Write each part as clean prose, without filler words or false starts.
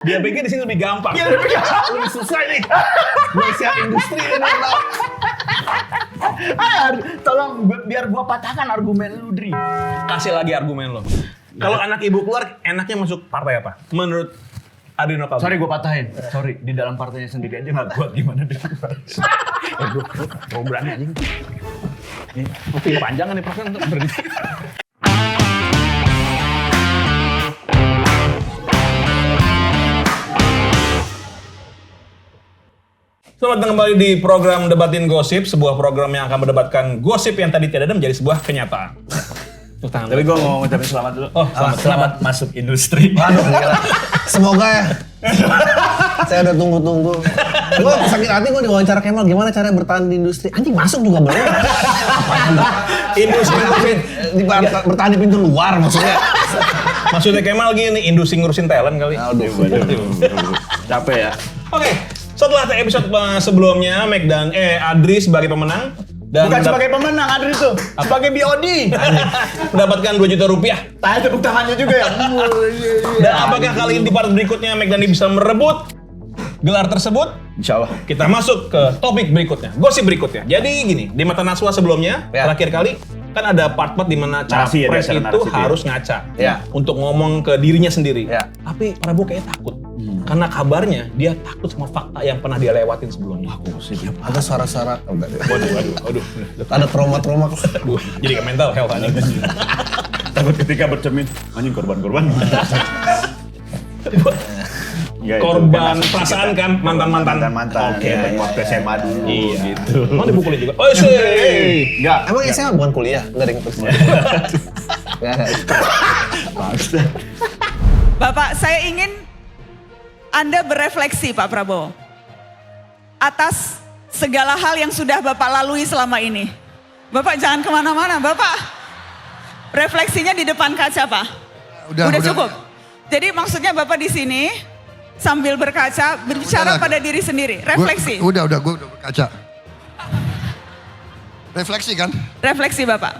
Dia pikir di sini lebih gampang. Iya, lebih gampang. Lebih susah nih. Gue siap industri ini. Tolong biar gua patahkan argumen lu, Dri. Kasih lagi argumen lo. Kalau anak ibu keluar, enaknya masuk partai apa? Menurut Ardino Kalbi. Sorry gua patahin. Sorry, di dalam partainya sendiri aja nggak kuat gimana deh. Gue berani anjing. Ini kopi panjang nih persen untuk berhenti. Selamat datang kembali di program Debatin Gosip, sebuah program yang akan mendebatkan gosip yang tadi tidak ada menjadi sebuah kenyataan. Tapi gue mau ngucapin selamat dulu. Oh, selamat masuk industri. Aduh, gila. Semoga ya. Saya udah tunggu-tunggu. Gue sakit hati gue diwawancara Kemal, gimana caranya bertahan di industri. Anjing masuk juga belum. Industri Bertahan di pintu luar maksudnya. Maksudnya Kemal gini, industri ngurusin talent kali. Aduh. Capek ya. Oke, setelah episode sebelumnya, Mac dan Adri sebagai pemenang. Dan Bukan sebagai pemenang, Adri itu. Sebagai BOD. mendapatkan 2 juta rupiah. Tanya tepuk tangannya juga ya. Dan apakah kali ini di part berikutnya Mac Dani bisa merebut gelar tersebut? Insya Allah. Kita masuk ke topik berikutnya, gosip berikutnya. Jadi gini, di Mata Naswa sebelumnya, Ya. terakhir kali, kan ada part-part di mana Narasi ya, capres dia acara itu narasi dia. harus ngaca. Ya. Untuk ngomong ke dirinya sendiri. Ya. Tapi Prabowo kayaknya takut. Karena kabarnya dia takut sama fakta yang pernah dia lewatin sebelumnya. Ada suara-suara. Waduh. Ada trauma-trauma. Aduh, jadi ke mental health anjing. Takut ketika bercermin. Anjing korban-korban. Korban perasaan kan, mantan-mantan. Mantan-mantan. Oke, Kayak waktu SMA dulu Iya. gitu. Mau dipukulin juga. Oh, sih. Enggak. Emang SMA bukan kuliah? Enggak ada yang terus. Bapak, saya ingin Anda berefleksi, Pak Prabowo, atas segala hal yang sudah Bapak lalui selama ini. Bapak jangan kemana-mana, Bapak. Refleksinya di depan kaca, Pak. Udah cukup. Jadi maksudnya Bapak di sini sambil berkaca, berbicara pada diri sendiri. Refleksi. Gue udah berkaca. Refleksi kan? Refleksi, Bapak.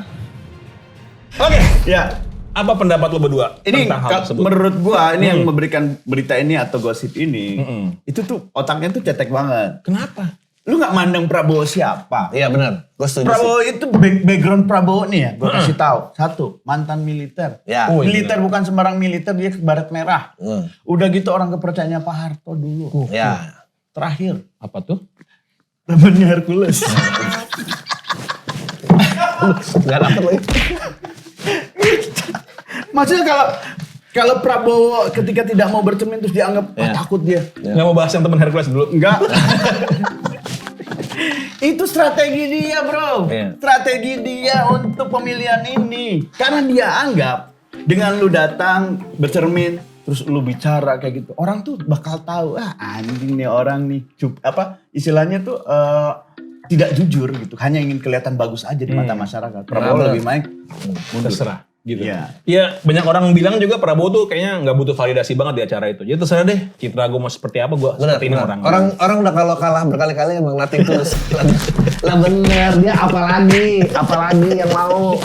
Oke. Ya. Apa pendapat lo berdua Ini tentang hal tersebut? menurut gua ini yang memberikan berita ini atau gosip ini, itu tuh otaknya tuh cetek banget. Kenapa? Lu nggak mandang Prabowo siapa? Iya benar. Gue setuju. Prabowo itu background Prabowo nih ya, gua kasih tahu. Satu, mantan militer. Ya. Oh, iya. Militer bukan sembarang militer, dia baret merah. Hmm. Udah gitu orang kepercayaannya Pak Harto dulu. Ya. Terakhir, Apa tuh? namanya Hercules. Enggak dapet lagi. Maksudnya kalau Prabowo ketika tidak mau bercermin terus dianggap takut dia. Nggak mau bahas yang teman Hercules dulu? Enggak. Itu strategi dia, bro. Iya. Strategi dia untuk pemilihan ini. Karena dia anggap dengan lu datang bercermin terus lu bicara kayak gitu, orang tuh bakal tahu, anjing nih orang nih, istilahnya tuh tidak jujur gitu, hanya ingin kelihatan bagus aja di mata masyarakat. Prabowo lebih baik mundur. Terserah. Gitu. Iya. Ya banyak orang bilang juga Prabowo tuh kayaknya nggak butuh validasi banget di acara itu. Jadi terserah deh, citra gue mau seperti apa, gue seperti ini orang. Orang udah kalau kalah berkali-kali emang nothing tulus. Lah bener, dia apalagi yang mau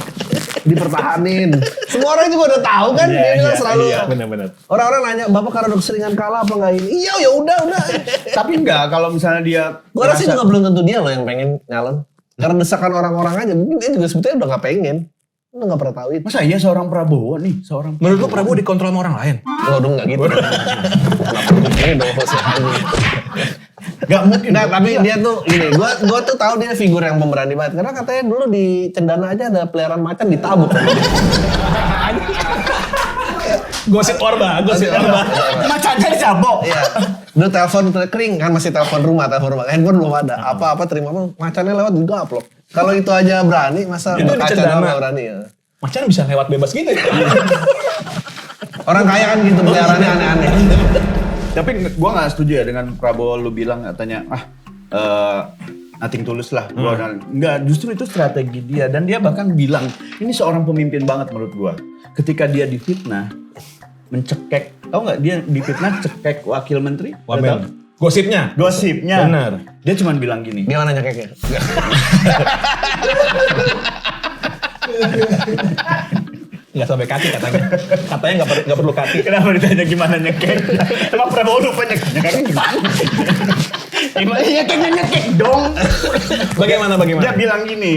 dipertahanin. Semua orang juga udah tahu kan, dia bilang selalu. Iya, benar-benar. Orang-orang nanya, "Bapak karena udah keseringan kalah apa enggak ini?" Iya, ya udah. Tapi enggak, kalau misalnya dia Gua rasa juga belum tentu dia loh yang pengen nyalon. Karena desakan orang-orang aja, mungkin dia juga sebetulnya udah nggak pengen. Lu nggak pernah tahu itu. masa iya seorang Prabowo nih, Menurut lo Prabowo dikontrol sama orang lain? Waduh nggak gitu. Kenapa begini dong hostnya? Gak mungkin. Nah, tapi dia tuh gini, gua tuh tahu dia figur yang pemberani banget. Karena katanya dulu di Cendana aja ada peliharaan macan ditabuk. Gosip Orba. Macannya dicabok. Iya. Dulu telepon kering kan masih telepon rumah. Handphone belum ada. Apa-apa terima macannya lewat juga upload. Kalau itu aja berani, masa Itu di kaca Cendana. doang nggak berani ya? Macan bisa lewat bebas gitu ya? Orang kaya kan gitu peliharaannya aneh-aneh. Tapi gua nggak setuju ya dengan Prabowo lu bilang katanya nothing tulus lah. Enggak, justru itu strategi dia dan dia bahkan bilang ini seorang pemimpin banget menurut gua. Ketika dia difitnah, mencekek, tahu nggak dia difitnah cekek wakil menteri? Wamel. Gosipnya? Gosipnya. Bener. Dia cuma bilang gini. Gimana nyekeknya? Nggak sampai kaki katanya. Katanya nggak perlu kaki. Kenapa ditanya gimana nyekek? Emang Prabowo lupa nyekeknya gimana? Gimana nyekek dong? Bagaimana? Dia bilang gini,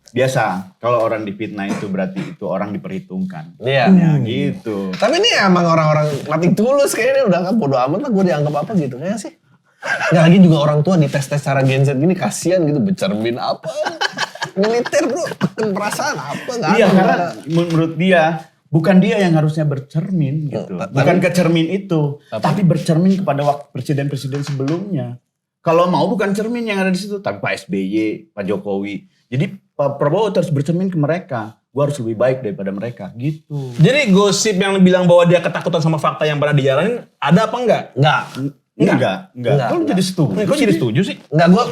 biasa kalau orang difitnah itu berarti itu orang diperhitungkan. Iya. Ya gitu. Tapi ini emang orang-orang nothing tulus kayaknya udah kan bodo amat lah gue dianggap apa gitu kayaknya sih. Nggak lagi juga orang tua dites-tes cara Gen Z gini kasihan gitu bercermin apa. Militer bro, tekan perasaan apa nggak Iya ada. karena menurut dia bukan dia yang harusnya bercermin gitu. Bukan ke cermin itu, tapi bercermin kepada presiden-presiden sebelumnya. Kalau mau bukan cermin yang ada di situ, tapi Pak SBY, Pak Jokowi. Jadi Pak Prabowo terus bercermin ke mereka. Gue harus lebih baik daripada mereka, gitu. Jadi gosip yang bilang bahwa dia ketakutan sama fakta yang pernah dijalanin ada apa enggak? Enggak. Enggak. Kok lu jadi setuju? Kok jadi setuju sih? Enggak gue.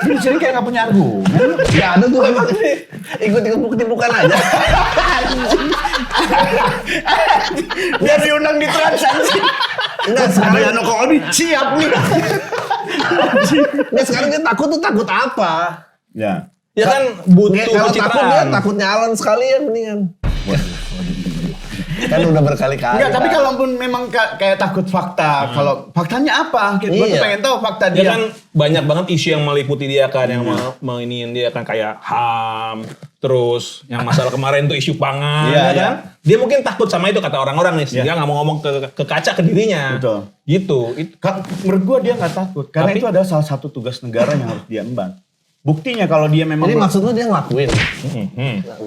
Jadi sini kayak gak punya argumen. Enggak ada tuh emang ini. Ikut-ikut bukti-bukan aja. Biar diundang di transaksi. Enggak sekarang. Ada Yanoko Odi siap nih. Enggak sekarang dia takut apa? Ya. Ya kan Nggak, butuh kalau takut dia pencitraan. takut nyalon sekalian mendingan. Kan udah berkali-kali. Enggak, tapi Pak. kalaupun memang kayak takut fakta, kalau faktanya apa? Gue tuh Iya. pengen tahu fakta Dia dia. kan banyak banget isu yang meliputi dia kan, yang iniin dia kan kayak HAM, terus yang masalah kemarin tuh isu pangan, Iya, ya kan? Dia mungkin takut sama itu kata orang-orang nih, sehingga nggak mau ngomong ke kaca ke dirinya. Betul. Gitu. Menurut gue dia nggak takut, karena Tapi- itu adalah salah satu tugas negara yang harus dia emban. Buktinya kalau dia memang Jadi maksud lu dia ngelakuin?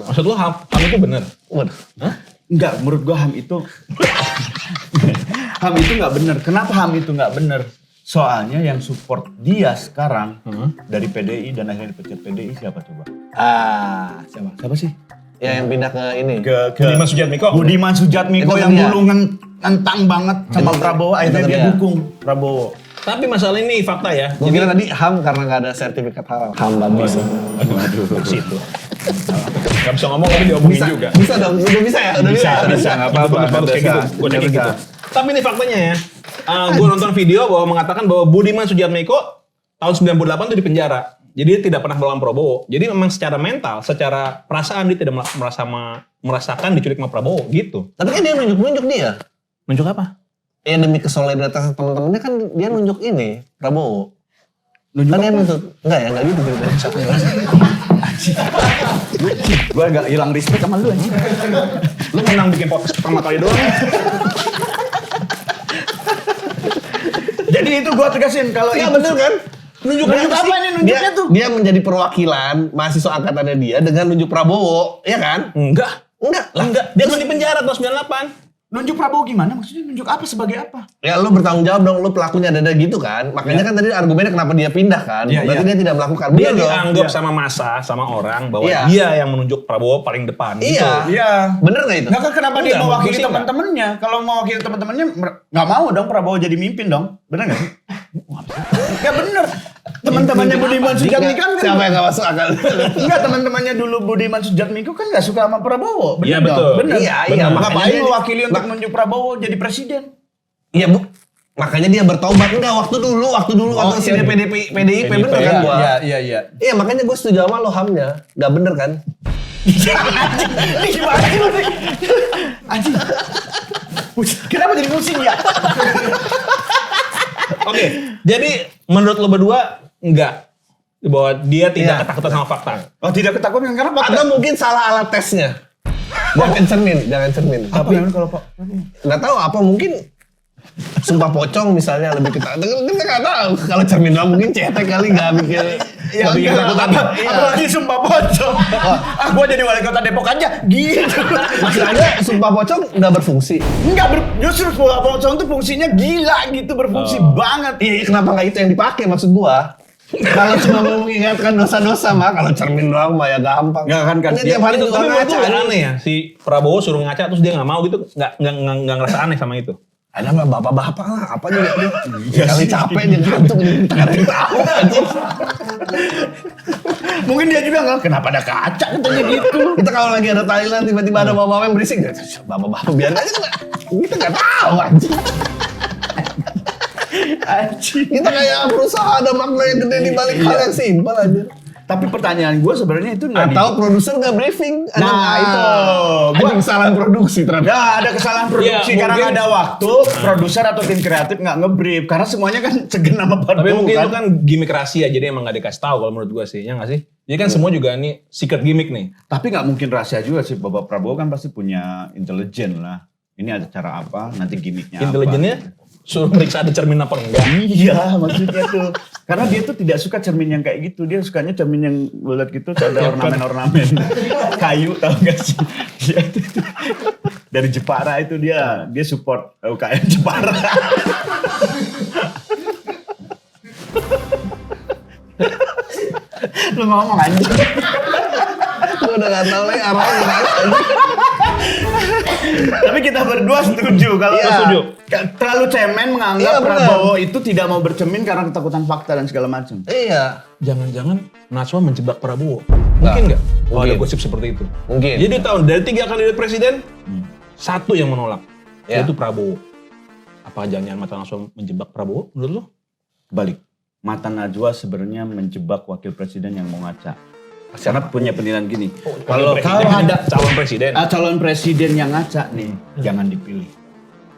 Maksud lu HAM itu bener? Waduh. enggak, menurut gue HAM itu HAM itu nggak benar. Kenapa HAM itu nggak benar? Soalnya yang support dia sekarang dari PDI dan akhirnya dipecat PDI siapa coba? Siapa? Siapa sih? Ya yang pindah ke ini. Ke Budiman Sujatmiko. Budiman Sujatmiko Itu yang dia. dulu ngentang banget sama Prabowo, akhirnya Itu dia dia. dukung Prabowo. Tapi masalah ini fakta ya. Gue kira tadi HAM karena nggak ada sertifikat halal. HAM bagus. Aduh, ke situ. Gak bisa ngomong tapi diomongin juga. Bisa dong, udah bisa ya? Udah bisa. nggak apa-apa. Bagus kayak gitu. Gue kayak Bisa. gitu. Tapi ini faktanya ya. Gue nonton video bahwa mengatakan bahwa Budiman Sujatmiko tahun 98 itu di penjara. Jadi dia tidak pernah melawan Prabowo. Jadi memang secara mental, secara perasaan dia tidak merasakan diculik sama Prabowo gitu. Tapi kan dia nunjuk-nunjuk dia. Nunjuk apa? Ya demi kesolidaritas teman-temannya kan dia nunjuk ini, Prabowo. Kan dia nunjuk. Enggak ya, enggak gitu ceritanya. Gue agak hilang respect sama lu anjing. Lu menang bikin podcast pertama kali doang. Jadi itu gue tegasin kalau Iya itu bener kan? nunjuk apa ini nunjuknya tuh? Dia menjadi perwakilan mahasiswa angkatannya dia dengan nunjuk Prabowo, ya kan? Enggak. Enggak. Enggak. Dia cuma di penjara tahun 98. Nunjuk Prabowo gimana? Maksudnya nunjuk apa sebagai apa? Ya lu bertanggung jawab dong, lu pelakunya ada gitu kan. Makanya kan tadi argumennya kenapa dia pindah kan. Iya, Berarti iya. dia tidak melakukan. Dia Bener dong. dianggap sama massa, sama orang bahwa Iya. dia yang menunjuk Prabowo paling depan. Iya. Gitu. Iya. Bener gak itu? Nggak kan kenapa dia Enggak, mewakili menurut gue sih teman-temannya? Kalau mewakili teman-temannya nggak mau dong Prabowo jadi mimpin dong. Bener nggak sih? Ya bener. Teman-temannya Budiman Sujatmiko kan Siapa yang gak masuk akal? enggak, teman-temannya dulu Budiman Sujatmiko kan nggak suka sama Prabowo. Iya, Bener dong? betul. Bener. Iya, Bener. iya, Ngapain makanya mewakili untuk nunjuk Prabowo jadi presiden? Iya bu. Makanya dia bertobat. Enggak, waktu dulu waktu si PDIP bener kan gua? iya. Iya makanya gue setuju sama lo HAM-nya. Gak bener kan? Ini gimana sih lu nih? Anjing. Kenapa jadi pusing ya? Oke, jadi menurut lo berdua enggak bahwa dia tidak Iya. ketakutan sama fakta. Oh tidak ketakutan karena apa? Atau mungkin salah alat tesnya. Jangan cermin. Apa yang kalau Pak? Nggak tahu apa mungkin sumpah pocong misalnya lebih kita nggak tahu. Kalau cermin doang mungkin cetek kali nggak bikin. Ya nggak bikin enggak, ketakutan. Iya. apalagi sumpah pocong. Gua jadi wali kota Depok aja. Gitu. Maksudnya sumpah pocong nggak berfungsi. Enggak, justru sumpah pocong tuh fungsinya gila gitu, berfungsi banget. Iya, kenapa nggak itu yang dipakai maksud gua? Kalau cuma mau mengingatkan dosa-dosa mah, kalau cermin doang mah ya gampang. Nggak kan, Ini dia- tiap hari Itu juga tapi menurut ngaca. gue aneh ya, si Prabowo suruh ngaca terus dia nggak mau gitu, nggak ngerasa aneh sama itu. Ada mah bapak-bapak lah, apa juga dia. Kali capek dia ngantuk, kita nggak ada yang tahu anjing. Mungkin dia juga nggak, kenapa ada kaca katanya gitu. Kita kalau lagi ada Thailand tiba-tiba ada bapak-bapak yang berisik, bapak-bapak biar aja kita nggak tahu anjing. Anjing. Kita kayak berusaha ada makna yang gede di balik hal yang simpel aja. Tapi pertanyaan gue sebenarnya itu nggak Atau produser nggak briefing. Nah, itu. Gua kesalahan produksi ternyata. Ya ada kesalahan produksi Ya, karena mungkin- nggak ada waktu, produser atau tim kreatif nggak nge-brief karena semuanya kan segan sama Tapi Prabowo mungkin kan. itu kan gimmick rahasia, jadi emang gak dikasih tahu kalau menurut gue sih, ya nggak sih? Jadi kan semua juga ini secret gimmick nih. Tapi nggak mungkin rahasia juga sih, Bapak Prabowo kan pasti punya intelijen lah. Ini ada cara apa, nanti gimmicknya apa. Intelijennya suruh periksa ada cermin apa enggak. Iya, maksudnya tuh. Karena dia tuh tidak suka cermin yang kayak gitu. Dia sukanya cermin yang bulat gitu, ada ornamen-ornamen. Kayu, tau gak sih? Dia itu, dari Jepara itu dia support UKM Jepara. Lu ngomong aja. Gue udah gak tau lagi arahnya gimana aja. Tapi kita berdua setuju kalau Iya. setuju. Terlalu cemen menganggap Iya, benar. Prabowo itu tidak mau bercermin karena ketakutan fakta dan segala macam. Iya. Jangan-jangan Najwa menjebak Prabowo. Mungkin nggak? Oh, ada Mungkin. gosip seperti itu. Mungkin. Jadi dari 3 kandidat presiden, satu yang menolak, Ya. yaitu Prabowo. Apa jangan-jangan mata Najwa menjebak Prabowo menurut lo? Balik. Mata Najwa sebenarnya menjebak wakil presiden yang mau ngaca. Karena punya penilaian gini. Kalau ada calon presiden. calon presiden yang ngaca nih, jangan dipilih.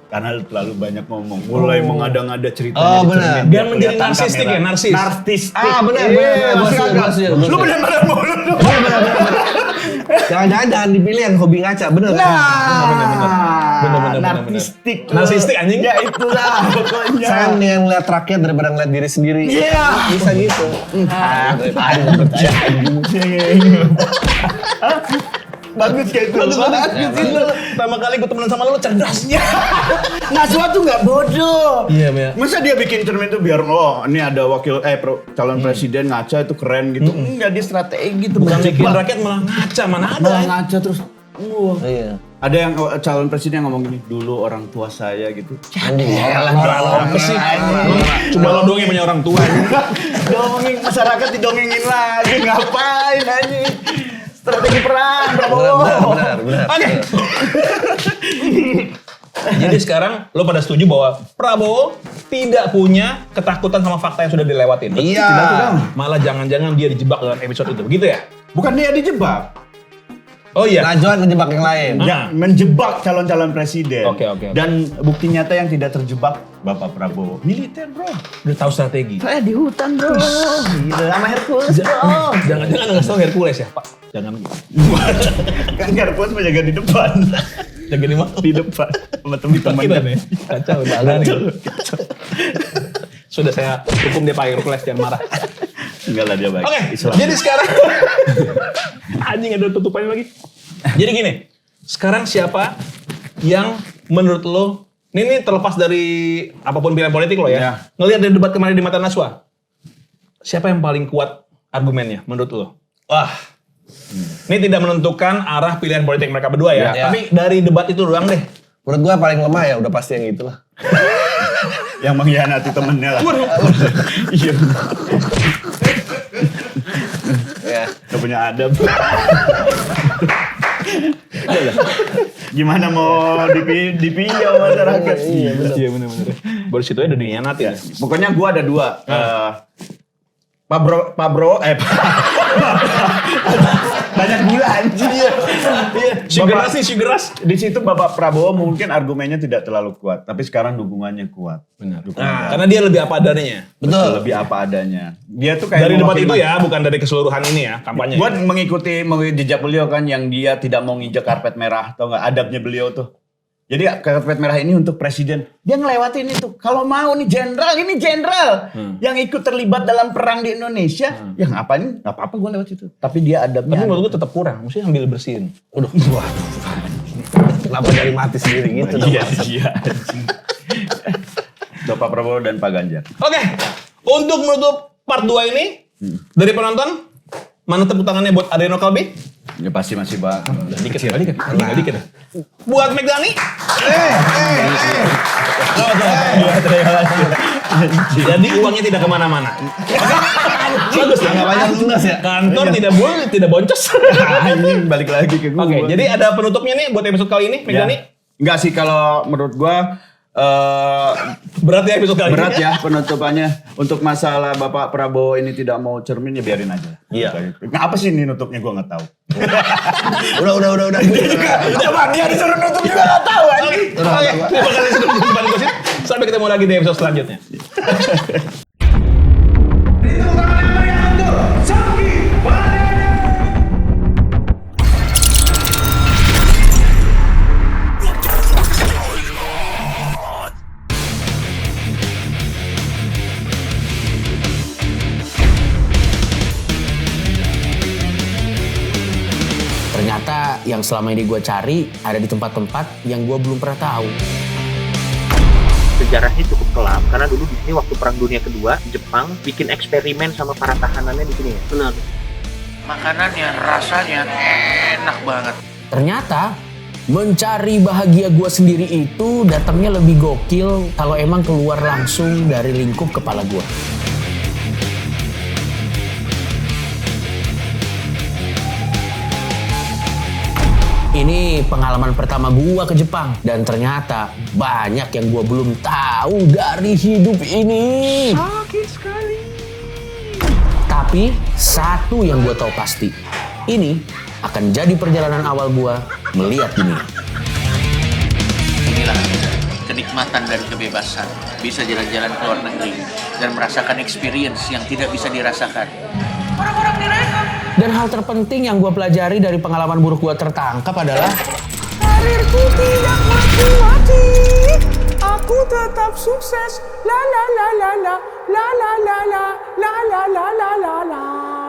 Karena terlalu banyak ngomong, mulai mengada-ngada ceritanya. Oh, benar. Dia menjadi narsistik ya, narsis. Narsistik. Ah, benar, Iya, benar, masih benar, agak. benar, Lu benar. benar-benar mulu lu. Jangan-jangan jangan dipilih yang hobi ngaca, bener kan? Bener-bener. Narsistik. Narsistik, anjing. Ya itulah pokoknya. Saya yang ngeliat rakyat daripada ngeliat diri sendiri. Iya. Bisa gitu. Daripada nggak percaya. Bagus kayak itu. Pertama kali gue temenan sama lo cerdasnya. Najwa tuh nggak bodoh. Iya, Mia. Masa dia bikin cermin tuh biar ini ada wakil calon presiden ngaca itu keren gitu. Enggak, dia strategi tuh Bukan bikin menjebak. rakyat malah ngaca, mana ada. Malah ngaca terus. Iya. Ada yang calon presiden ngomong gini, dulu orang tua saya gitu. Anjing. Apa sih? Cuma lo doang yang punya orang tua. Dongeng masyarakat didongengin lagi, ngapain anjing? Strategi perang, Prabowo. Benar. Oke. Jadi sekarang lo pada setuju bahwa Prabowo tidak punya ketakutan sama fakta yang sudah dilewatin. Iya. Malah jangan-jangan dia dijebak dengan episode itu. Begitu ya? Bukan dia dijebak. Oh iya. Najwa ngejebak yang lain. Ya, menjebak calon-calon presiden. Oke. Dan bukti nyata yang tidak terjebak Bapak Prabowo. Militer, bro. Udah tahu strategi. Saya di hutan, bro. Gila, sama Hercules, bro. Jangan-jangan nggak tahu Hercules ya, Pak? Jangan. Kan Hercules menjaga di depan. Jaga di mana? Di depan. Sama Kita teman-teman. nih. Kacau. Sudah saya hukum dia Pak Hercules, jangan marah. Enggak lah dia baik. Oke, Islam. jadi sekarang anjing ada tutupannya lagi. Jadi gini, sekarang siapa yang menurut lo, ini terlepas dari apapun pilihan politik lo ya, Ya. ngelihat dari debat kemarin di mata Najwa, siapa yang paling kuat argumennya menurut lo? Wah. Ini tidak menentukan arah pilihan politik mereka berdua ya, Ya. tapi dari debat itu doang deh. Menurut gua paling lemah ya udah pasti yang itu lah. Yang mengkhianati temennya lah. Iya. Ya. Gak punya adab. Gimana mau dipilih sama masyarakat? Iya benar. Baru situ aja udah dihianati ya. Pokoknya gua ada dua. Pak Bro, banyak gula anjing. Iya. Sugeras. Di situ Bapak Prabowo mungkin argumennya tidak terlalu kuat, tapi sekarang dukungannya kuat. Benar. Dukungan Karena dia lebih apa adanya. Betul. lebih apa adanya. Dia tuh kayak Dari debat itu mewakili- ya, bukan dari keseluruhan ini ya, kampanye. Gua mengikuti jejak beliau kan yang dia tidak mau nginjek karpet merah, tau nggak adabnya beliau tuh. Jadi karpet merah ini untuk presiden. Dia ngelewatin itu. Kalau mau nih jenderal, ini jenderal yang ikut terlibat dalam perang di Indonesia. Ya ngapain? Nggak apa-apa gue lewat situ. Tapi dia adabnya. Tapi menurut gue tetap kurang, mesti ambil bersihin. Waduh. Kenapa jadi mati sendiri gitu? Iya. Bapak Prabowo dan Pak Ganjar. Oke, untuk menutup part 2 ini, dari penonton, mana tepuk tangannya buat Adeno Kalbi? Ya pasti masih Pak. Dikit ya. Buat Megdani? Jadi uangnya tidak kemana-mana. Bagus ya? Nggak banyak lunas ya? Kantor tidak boleh, tidak boncos. Ini balik lagi ke gue. Oke, jadi ada penutupnya nih buat episode kali ini, Megdani. Enggak sih kalau menurut gua Berat ya episode kali berat ini. ya penutupannya. Untuk masalah Bapak Prabowo ini tidak mau cermin ya biarin aja. Iya. Nah, apa sih ini nutupnya gue nggak tahu. Udah. Coba dia disuruh nutup juga nggak tahu. Oke, terima kasih sudah menonton Gosip. Sampai ketemu lagi di episode selanjutnya. Ternyata yang selama ini gue cari ada di tempat-tempat yang gue belum pernah tahu. Sejarahnya cukup kelam karena dulu di sini waktu Perang Dunia Kedua Jepang bikin eksperimen sama para tahanannya di sini. Benar. Makanannya rasanya enak banget. Ternyata mencari bahagia gue sendiri itu datangnya lebih gokil kalau emang keluar langsung dari lingkup kepala gue. Ini pengalaman pertama gua ke Jepang dan ternyata banyak yang gua belum tahu dari hidup ini. Sakit sekali. Tapi satu yang gua tahu pasti, ini akan jadi perjalanan awal gua melihat dunia. Inilah kenikmatan dan kebebasan. Bisa jalan-jalan ke luar negeri dan merasakan experience yang tidak bisa dirasakan. Orang-orang direkam. Dan hal terpenting yang gue pelajari dari pengalaman buruk gue tertangkap adalah Karirku tidak mati-mati, aku tetap sukses. La la la la la la la la la la la la la la la.